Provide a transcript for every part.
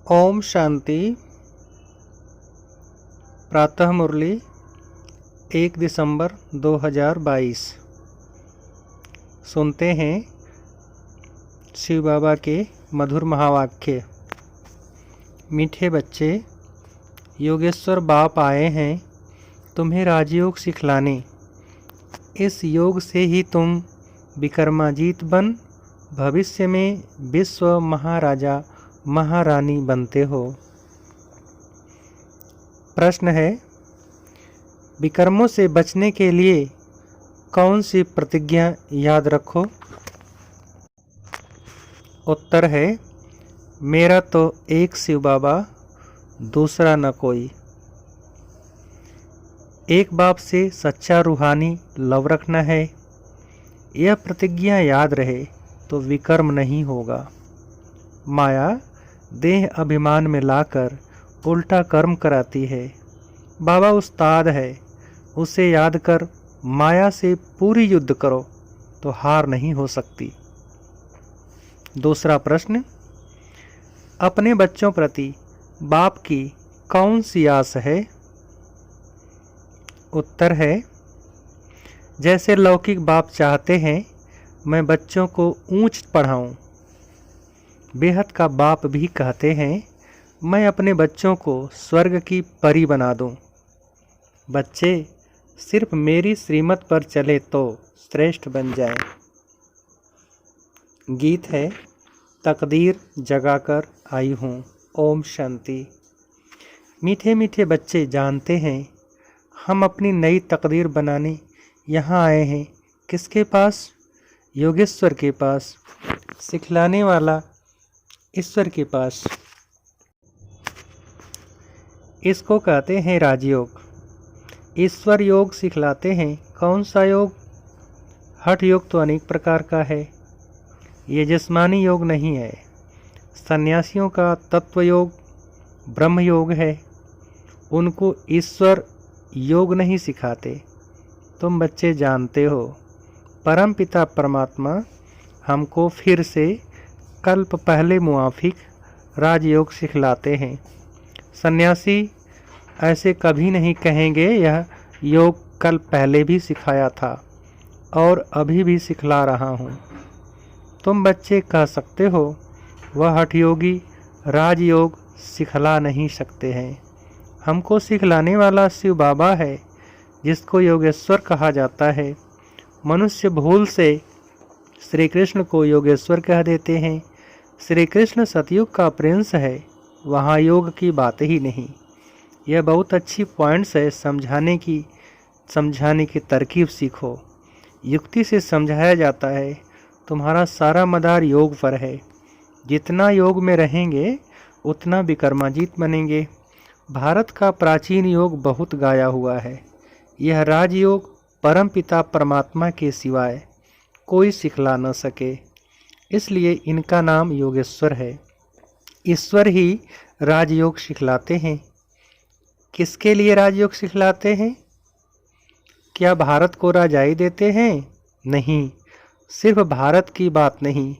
ओम शांति। प्रातः मुरली 1 दिसंबर 2022। सुनते हैं शिव बाबा के मधुर महावाक्य। मीठे बच्चे, योगेश्वर बाप आए हैं तुम्हें राजयोग सिखलाने। इस योग से ही तुम विक्रमाजीत बन भविष्य में विश्व महाराजा महारानी बनते हो। प्रश्न है, विकर्मों से बचने के लिए कौन सी प्रतिज्ञा याद रखो? उत्तर है, मेरा तो एक शिव बाबा, दूसरा न कोई। एक बाप से सच्चा रूहानी लव रखना है। यह प्रतिज्ञा याद रहे तो विकर्म नहीं होगा। माया देह अभिमान में लाकर उल्टा कर्म कराती है। बाबा उस्ताद है, उसे याद कर माया से पूरी युद्ध करो तो हार नहीं हो सकती। दूसरा प्रश्न, अपने बच्चों प्रति बाप की कौन सी आस है? उत्तर है, जैसे लौकिक बाप चाहते हैं मैं बच्चों को ऊंच पढ़ाऊं, बेहद का बाप भी कहते हैं मैं अपने बच्चों को स्वर्ग की परी बना दूं। बच्चे सिर्फ मेरी श्रीमत पर चले तो श्रेष्ठ बन जाएं। गीत है, तकदीर जगाकर आई हूँ। ओम शांति। मीठे मीठे बच्चे जानते हैं हम अपनी नई तकदीर बनाने यहाँ आए हैं। किसके पास? योगेश्वर के पास, सिखलाने वाला ईश्वर के पास। इसको कहते हैं राजयोग। ईश्वर योग सिखलाते हैं। कौन सा योग? हठ योग तो अनेक प्रकार का है, ये जिस्मानी योग नहीं है। सन्यासियों का तत्व योग ब्रह्म योग है, उनको ईश्वर योग नहीं सिखाते। तुम बच्चे जानते हो परम पिता परमात्मा हमको फिर से कल्प पहले मुआफिक राजयोग सिखलाते हैं। सन्यासी ऐसे कभी नहीं कहेंगे यह योग कल पहले भी सिखाया था और अभी भी सिखला रहा हूँ। तुम बच्चे कह सकते हो वह हठयोगी राजयोग सिखला नहीं सकते हैं। हमको सिखलाने वाला शिव बाबा है जिसको योगेश्वर कहा जाता है। मनुष्य भूल से श्री कृष्ण को योगेश्वर कह देते हैं। श्री कृष्ण सतयुग का प्रिंस है, वहाँ योग की बात ही नहीं। यह बहुत अच्छी पॉइंट्स है समझाने की तरकीब सीखो। युक्ति से समझाया जाता है। तुम्हारा सारा मदार योग पर है। जितना योग में रहेंगे उतना विक्रमाजीत बनेंगे। भारत का प्राचीन योग बहुत गाया हुआ है। यह राजयोग परम पिता परमात्मा के सिवाय कोई सिखला न सके, इसलिए इनका नाम योगेश्वर है। ईश्वर ही राजयोग सिखलाते हैं। किसके लिए राजयोग सिखलाते हैं? क्या भारत को राजाई देते हैं? नहीं, सिर्फ भारत की बात नहीं,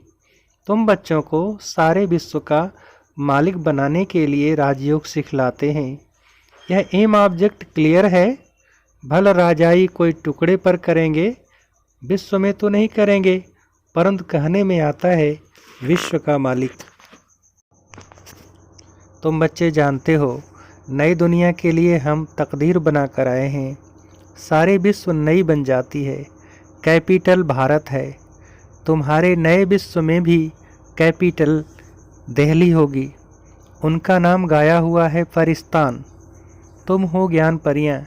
तुम बच्चों को सारे विश्व का मालिक बनाने के लिए राजयोग सिखलाते हैं। यह एम ऑब्जेक्ट क्लियर है। भल राजाई कोई टुकड़े पर करेंगे, विश्व में तो नहीं करेंगे, परंतु कहने में आता है विश्व का मालिक। तुम बच्चे जानते हो नई दुनिया के लिए हम तकदीर बना कर आए हैं। सारे विश्व नई बन जाती है। कैपिटल भारत है। तुम्हारे नए विश्व में भी कैपिटल दिल्ली होगी। उनका नाम गाया हुआ है परिस्तान। तुम हो ज्ञान परियां।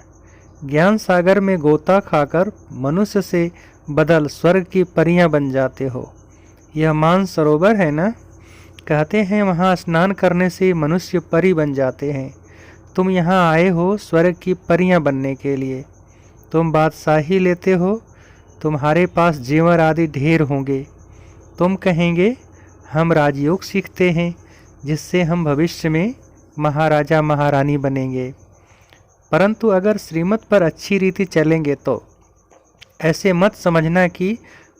ज्ञान सागर में गोता खाकर मनुष्य से बदल स्वर्ग की परियां बन जाते हो। यह मान सरोवर है ना? कहते हैं वहाँ स्नान करने से मनुष्य परी बन जाते हैं। तुम यहाँ आए हो स्वर्ग की परियां बनने के लिए। तुम बादशाही लेते हो, तुम्हारे पास जेवर आदि ढेर होंगे। तुम कहेंगे हम राजयोग सीखते हैं जिससे हम भविष्य में महाराजा महारानी बनेंगे। परंतु अगर श्रीमत पर अच्छी रीति चलेंगे तो ऐसे मत समझना कि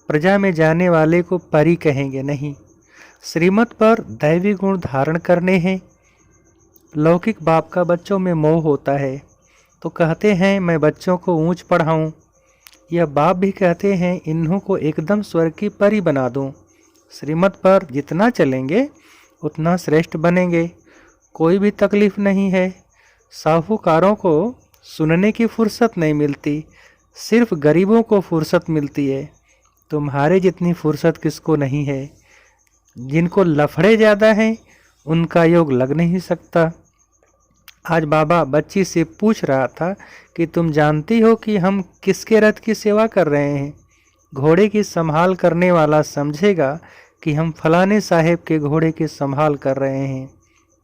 प्रजा में जाने वाले को परी कहेंगे। नहीं, श्रीमत पर दैवी गुण धारण करने हैं, लौकिक बाप का बच्चों में मोह होता है तो कहते हैं मैं बच्चों को ऊंच पढ़ाऊं, या बाप भी कहते हैं इन्हों को एकदम स्वर्ग की परी बना दूं। श्रीमत पर जितना चलेंगे उतना श्रेष्ठ बनेंगे, कोई भी तकलीफ नहीं है। साहूकारों को सुनने की फुर्सत नहीं मिलती, सिर्फ गरीबों को फुर्सत मिलती है। तुम्हारे जितनी फुर्सत किसको नहीं है। जिनको लफड़े ज़्यादा हैं उनका योग लग नहीं सकता। आज बाबा बच्ची से पूछ रहा था कि तुम जानती हो कि हम किसके रथ की सेवा कर रहे हैं। घोड़े की संभाल करने वाला समझेगा कि हम फलाने साहेब के घोड़े की संभाल कर रहे हैं।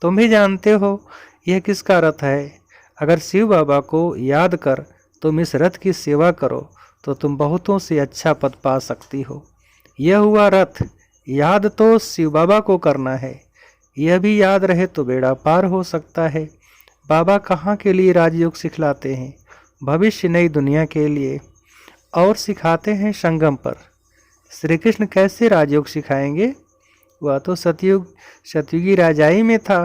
तुम भी जानते हो यह किसका रथ है। अगर शिव बाबा को याद कर तुम इस रथ की सेवा करो तो तुम बहुतों से अच्छा पद पा सकती हो। यह हुआ रथ। याद तो शिव बाबा को करना है, यह भी याद रहे तो बेड़ा पार हो सकता है। बाबा कहाँ के लिए राजयोग सिखलाते हैं? भविष्य नई दुनिया के लिए, और सिखाते हैं संगम पर। श्री कृष्ण कैसे राजयोग सिखाएंगे? वह तो सतयुगी राजाई में था,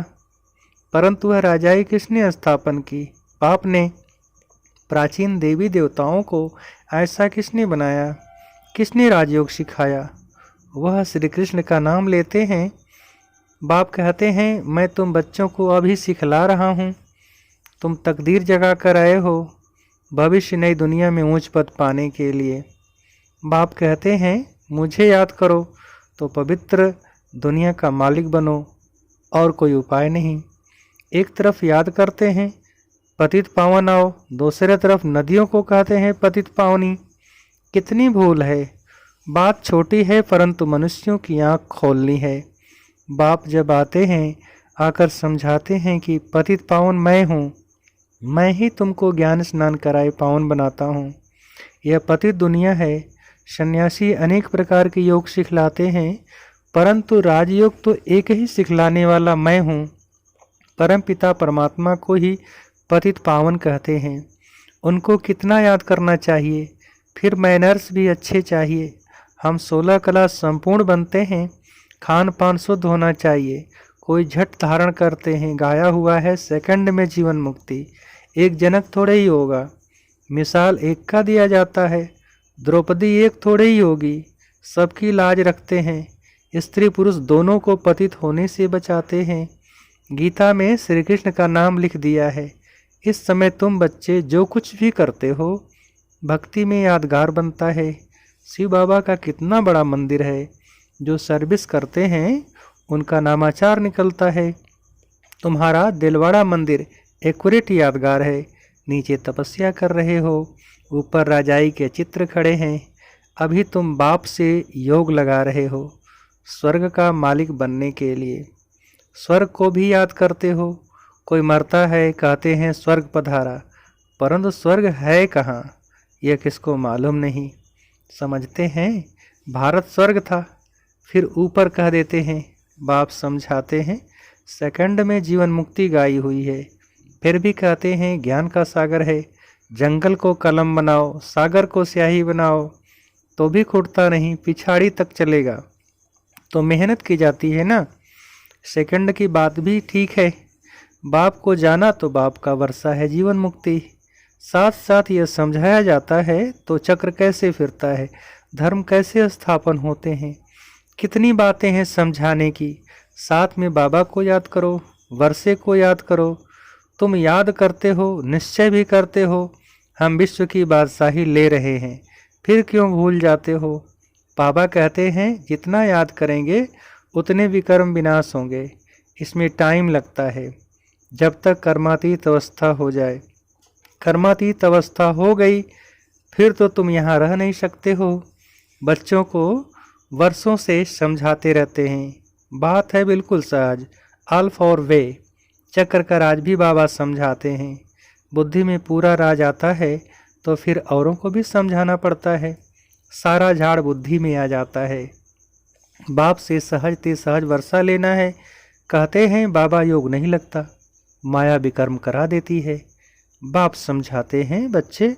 परंतु वह राजाई किसने स्थापन की? बाप ने। प्राचीन देवी देवताओं को ऐसा किसने बनाया? किसने राजयोग सिखाया? वह श्री कृष्ण का नाम लेते हैं। बाप कहते हैं मैं तुम बच्चों को अभी सिखला रहा हूँ। तुम तकदीर जगा कर आए हो भविष्य नई दुनिया में ऊंच पद पाने के लिए। बाप कहते हैं मुझे याद करो तो पवित्र दुनिया का मालिक बनो, और कोई उपाय नहीं। एक तरफ याद करते हैं पतित पावन आओ, दूसरे तरफ नदियों को कहते हैं पतित पावनी। कितनी भूल है। बात छोटी है परंतु मनुष्यों की आँख खोलनी है। बाप जब आते हैं आकर समझाते हैं कि पतित पावन मैं हूँ, मैं ही तुमको ज्ञान स्नान कराए पावन बनाता हूँ। यह पतित दुनिया है। सन्यासी अनेक प्रकार के योग सिखलाते हैं, परंतु राजयोग तो एक ही सिखलाने वाला मैं हूँ। परमपिता परमात्मा को ही पतित पावन कहते हैं। उनको कितना याद करना चाहिए। फिर मैनर्स भी अच्छे चाहिए। हम 16 कला संपूर्ण बनते हैं। खान पान शुद्ध होना चाहिए। कोई झट धारण करते हैं, गाया हुआ है सेकंड में जीवन मुक्ति। एक जनक थोड़े ही होगा, मिसाल एक का दिया जाता है। द्रौपदी एक थोड़े ही होगी, सबकी लाज रखते हैं। स्त्री पुरुष दोनों को पतित होने से बचाते हैं। गीता में श्री कृष्ण का नाम लिख दिया है। इस समय तुम बच्चे जो कुछ भी करते हो भक्ति में यादगार बनता है। शिव बाबा का कितना बड़ा मंदिर है। जो सर्विस करते हैं उनका नामाचार निकलता है। तुम्हारा दिलवाड़ा मंदिर एक्यूरेट यादगार है। नीचे तपस्या कर रहे हो, ऊपर राजाई के चित्र खड़े हैं। अभी तुम बाप से योग लगा रहे हो स्वर्ग का मालिक बनने के लिए। स्वर्ग को भी याद करते हो। कोई मरता है कहते हैं स्वर्ग पधारा, परंतु स्वर्ग है कहाँ यह किसको मालूम नहीं। समझते हैं भारत स्वर्ग था, फिर ऊपर कह देते हैं। बाप समझाते हैं सेकंड में जीवन मुक्ति गाई हुई है। फिर भी कहते हैं ज्ञान का सागर है। जंगल को कलम बनाओ, सागर को स्याही बनाओ, तो भी खुटता नहीं, पिछाड़ी तक चलेगा। तो मेहनत की जाती है ना। सेकंड की बात भी ठीक है। बाप को जाना तो बाप का वर्षा है जीवन मुक्ति। साथ साथ यह समझाया जाता है तो चक्र कैसे फिरता है, धर्म कैसे स्थापन होते हैं। कितनी बातें हैं समझाने की। साथ में बाबा को याद करो, वर्षे को याद करो। तुम याद करते हो, निश्चय भी करते हो हम विश्व की बादशाही ले रहे हैं, फिर क्यों भूल जाते हो। बाबा कहते हैं जितना याद करेंगे उतने विकर्म विनाश होंगे। इसमें टाइम लगता है जब तक कर्मातीत अवस्था हो जाए। कर्मातीत अवस्था हो गई फिर तो तुम यहाँ रह नहीं सकते हो। बच्चों को वर्षों से समझाते रहते हैं। बात है बिल्कुल सहज, अल्फ और वे। चक्र का राज भी बाबा समझाते हैं। बुद्धि में पूरा राज आता है तो फिर औरों को भी समझाना पड़ता है। सारा झाड़ बुद्धि में आ जाता है। बाप से सहज ते सहज वर्षा लेना है। कहते हैं बाबा योग नहीं लगता, माया विकर्म करा देती है। बाप समझाते हैं बच्चे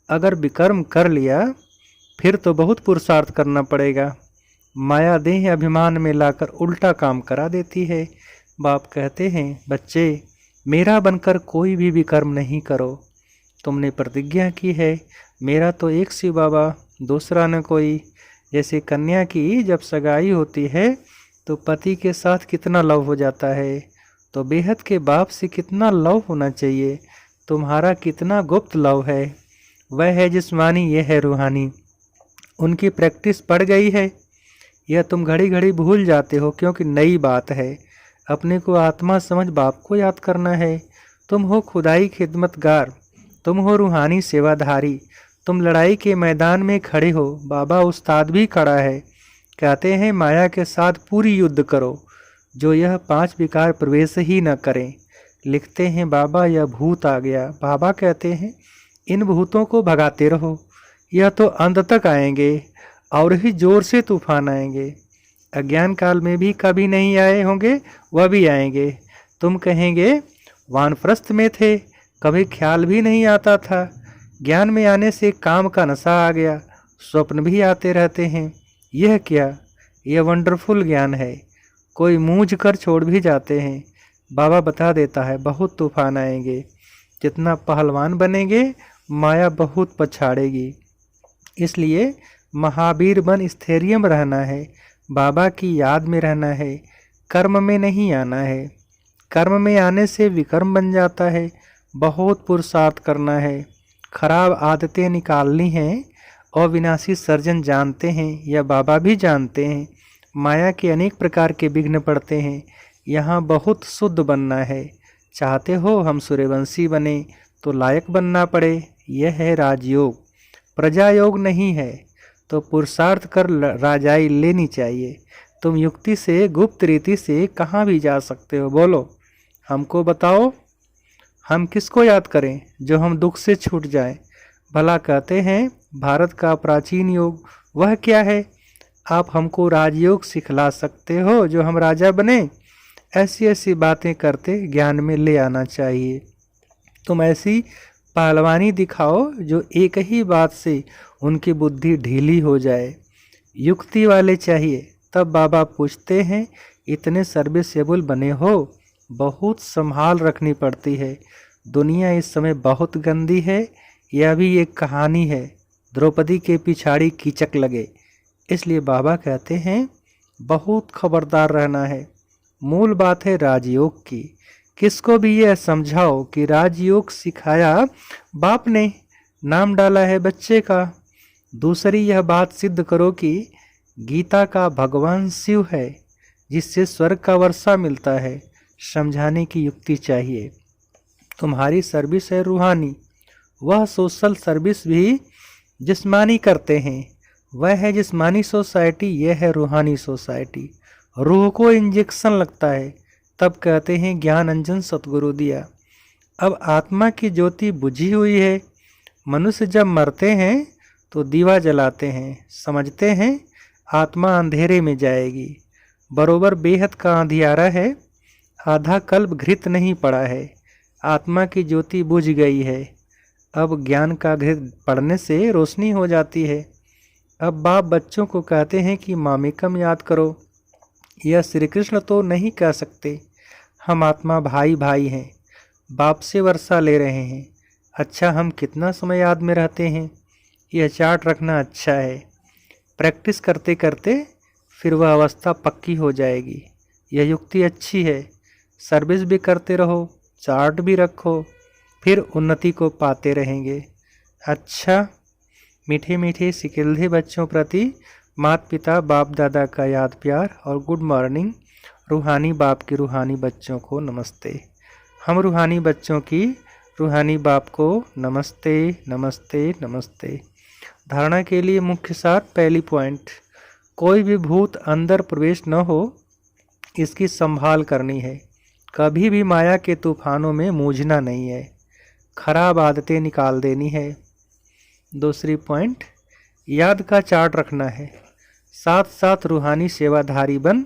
अगर विकर्म कर लिया फिर तो बहुत पुरुषार्थ करना पड़ेगा। माया देह अभिमान में लाकर उल्टा काम करा देती है। बाप कहते हैं बच्चे मेरा बनकर कोई भी विकर्म नहीं करो। तुमने प्रतिज्ञा की है, मेरा तो एक शिव बाबा, दूसरा न कोई। जैसे कन्या की जब सगाई होती है तो पति के साथ कितना लव हो जाता है, तो बेहद के बाप से कितना लव होना चाहिए। तुम्हारा कितना गुप्त लव है। वह है जिस्मानी, यह है रूहानी। उनकी प्रैक्टिस पड़ गई है, यह तुम घड़ी घड़ी भूल जाते हो क्योंकि नई बात है। अपने को आत्मा समझ बाप को याद करना है। तुम हो खुदाई खिदमतगार, तुम हो रूहानी सेवाधारी। तुम लड़ाई के मैदान में खड़े हो, बाबा उस्ताद भी खड़ा है। कहते हैं माया के साथ पूरी युद्ध करो, जो यह 5 विकार प्रवेश ही न करें। लिखते हैं बाबा यह भूत आ गया, बाबा कहते हैं इन भूतों को भगाते रहो, यह तो अंत तक आएंगे और ही जोर से तूफान आएंगे। अज्ञान काल में भी कभी नहीं आए होंगे, वह भी आएंगे। तुम कहेंगे वानप्रस्थ में थे, कभी ख्याल भी नहीं आता था। ज्ञान में आने से काम का नशा आ गया, स्वप्न भी आते रहते हैं। यह क्या, यह वंडरफुल ज्ञान है। कोई मूझ कर छोड़ भी जाते हैं। बाबा बता देता है बहुत तूफान आएंगे। जितना पहलवान बनेंगे माया बहुत पछाड़ेगी। इसलिए महावीर बन स्थैर्यम रहना है, बाबा की याद में रहना है, कर्म में नहीं आना है। कर्म में आने से विकर्म बन जाता है। बहुत पुरुषार्थ करना है, खराब आदतें निकालनी हैं। अविनाशी सर्जन जानते हैं, यह बाबा भी जानते हैं। माया के अनेक प्रकार के विघ्न पड़ते हैं, यहाँ बहुत शुद्ध बनना है। चाहते हो हम सूर्यवंशी बने तो लायक बनना पड़े, यह है राजयोग। प्रजा योग नहीं है तो पुरुषार्थ कर राजाई लेनी चाहिए। तुम युक्ति से गुप्त रीति से कहाँ भी जा सकते हो, बोलो हमको बताओ। हम किसको याद करें जो हम दुख से छूट जाएं। भला कहते हैं भारत का प्राचीन योग, वह क्या है। आप हमको राजयोग सिखला सकते हो जो हम राजा बने। ऐसी ऐसी बातें करते ज्ञान में ले आना चाहिए। तुम ऐसी पहलवानी दिखाओ जो एक ही बात से उनकी बुद्धि ढीली हो जाए। युक्ति वाले चाहिए। तब बाबा पूछते हैं इतने सर्विसेबल बने हो, बहुत संभाल रखनी पड़ती है। दुनिया इस समय बहुत गंदी है। यह भी एक कहानी है, द्रौपदी के पिछाड़ी कीचक लगे। इसलिए बाबा कहते हैं बहुत खबरदार रहना है। मूल बात है राजयोग की। किसको भी यह समझाओ कि राजयोग सिखाया बाप ने, नाम डाला है बच्चे का। दूसरी यह बात सिद्ध करो कि गीता का भगवान शिव है, जिससे स्वर्ग का वर्षा मिलता है। समझाने की युक्ति चाहिए। तुम्हारी सर्विस है रूहानी, वह सोशल सर्विस भी जिस्मानी करते हैं। वह है जिस्मानी सोसाइटी, यह है रूहानी सोसाइटी। रूह को इंजेक्शन लगता है, तब कहते हैं ज्ञान अंजन सतगुरु दिया। अब आत्मा की ज्योति बुझी हुई है। मनुष्य जब मरते हैं तो दीवा जलाते हैं, समझते हैं आत्मा अंधेरे में जाएगी। बरोबर बेहद का अंधियारा है, आधा कल्प घृत नहीं पड़ा है। आत्मा की ज्योति बुझ गई है। अब ज्ञान का घृत पड़ने से रोशनी हो जाती है। अब बाप बच्चों को कहते हैं कि मामेकम याद करो। यह श्री कृष्ण तो नहीं कह सकते, हम आत्मा भाई भाई हैं, बाप से वर्षा ले रहे हैं। अच्छा हम कितना समय याद में रहते हैं, यह चार्ट रखना अच्छा है। प्रैक्टिस करते करते फिर वह अवस्था पक्की हो जाएगी। यह युक्ति अच्छी है। सर्विस भी करते रहो, चार्ट भी रखो, फिर उन्नति को पाते रहेंगे। अच्छा, मीठे मीठे सिकिल्धे बच्चों प्रति माता पिता बाप दादा का याद प्यार और गुड मॉर्निंग। रूहानी बाप के रूहानी बच्चों को नमस्ते। हम रूहानी बच्चों की रूहानी बाप को नमस्ते नमस्ते नमस्ते। धारणा के लिए मुख्य सार। पहली पॉइंट, कोई भी भूत अंदर प्रवेश न हो, इसकी संभाल करनी है। कभी भी माया के तूफानों में मूझना नहीं है, खराब आदतें निकाल देनी है। दूसरी पॉइंट, याद का चार्ट रखना है। साथ साथ रूहानी सेवाधारी बन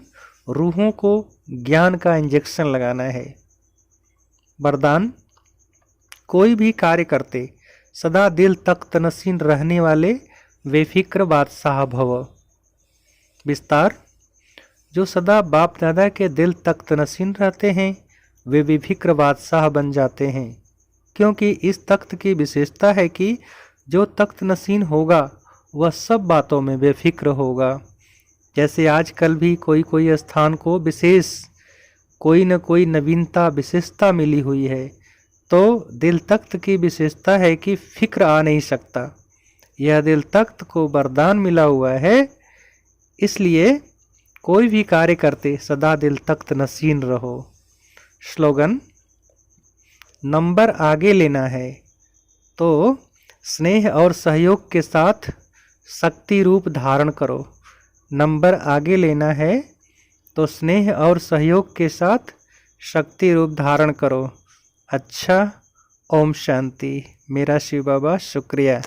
रूहों को ज्ञान का इंजेक्शन लगाना है। वरदान, कोई भी कार्य करते सदा दिल तख्त नशीन रहने वाले बेफिक्र बादशाह भव। विस्तार, जो सदा बाप दादा के दिल तख्त नशीन रहते हैं वे विभिक्र बादशाह बन जाते हैं, क्योंकि इस तख्त की विशेषता है कि जो तख्त नशीन होगा वह सब बातों में बेफिक्र होगा। जैसे आजकल भी कोई कोई स्थान को विशेष कोई न कोई नवीनता विशेषता मिली हुई है, तो दिल तख्त की विशेषता है कि फिक्र आ नहीं सकता। यह दिल तख्त को वरदान मिला हुआ है, इसलिए कोई भी कार्य करते सदा दिल तख्त नशीन रहो। स्लोगन: नंबर आगे लेना है तो स्नेह और सहयोग के साथ शक्ति रूप धारण करो। नंबर आगे लेना है तो स्नेह और सहयोग के साथ शक्ति रूप धारण करो। अच्छा, ओम शांति। मेरा शिव बाबा, शुक्रिया।